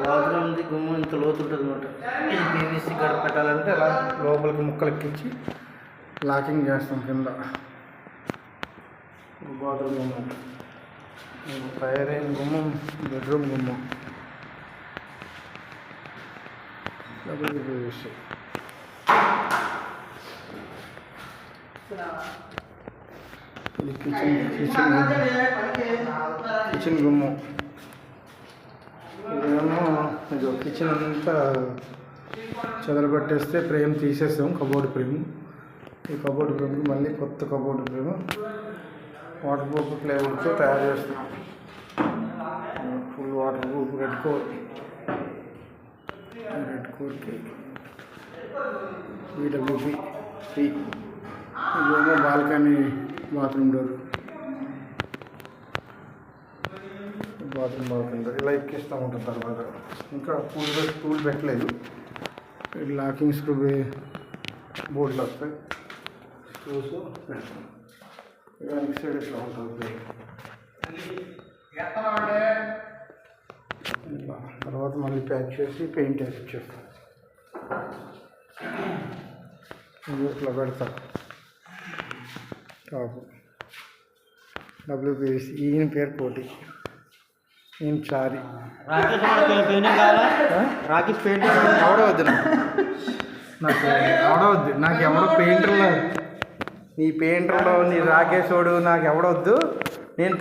బాత్రూమ్ది గుమ్మం ఇంత లోతు ఉంటుంది అనమాట. ఇది పీవీసీ గడప పెట్టాలంటే అలా లోపలికి ముక్కలు ఎక్కించి లాకింగ్ చేస్తాం కింద. బాత్రూమ్ గుమ్మం, తయారైన గుమ్మం బెడ్రూమ్ గుమ్మం. పీవీసీ ఇది కిచెన్ గుమ్మం. ఇదేమో ఇది కిచెన్ అంతా చెదరబట్టేస్తే ఫ్రేమ్ తీసేస్తాం, కబోర్డ్ ఫ్రేమ్. ఈ కబోర్డ్ ఫ్రేమ్కి మళ్ళీ కొత్త కబోర్డ్ ఫ్రేమ్ వాటర్ ప్రూఫ్ ప్లైవుడ్తో తయారు చేస్తాం. ఫుల్ వాటర్ ప్రూఫ్ రెడ్ కోర్కి BWP. ఇదేమో బాల్కనీ బాత్రూమ్ డోర్, ఇలా ఎక్కిస్తూ ఉంటుంది. తర్వాత ఇంకా పూల్ పెట్టలేదు. లాకింగ్ స్క్రూ బోర్డులు వస్తాయి, స్క్రూస్ పెడతాం. దానికి సైడ్ ఇట్లా ఉంటుంది. తర్వాత మళ్ళీ ప్యాక్ చేసి పెయింట్ వేసి ఇచ్చేస్తాం. ఇట్లా పెడతాం టాప్. WPVC. ఈయన పేరు కోటి, ఈయన చారి. రాకేష్ పెయింటర్ ఎవడవద్దు నాకు ఎవడో పెయింటర్లో, నీ పెయింటర్లో నీ రాకేష్ వాడు నాకు ఎవడవద్దు. నేను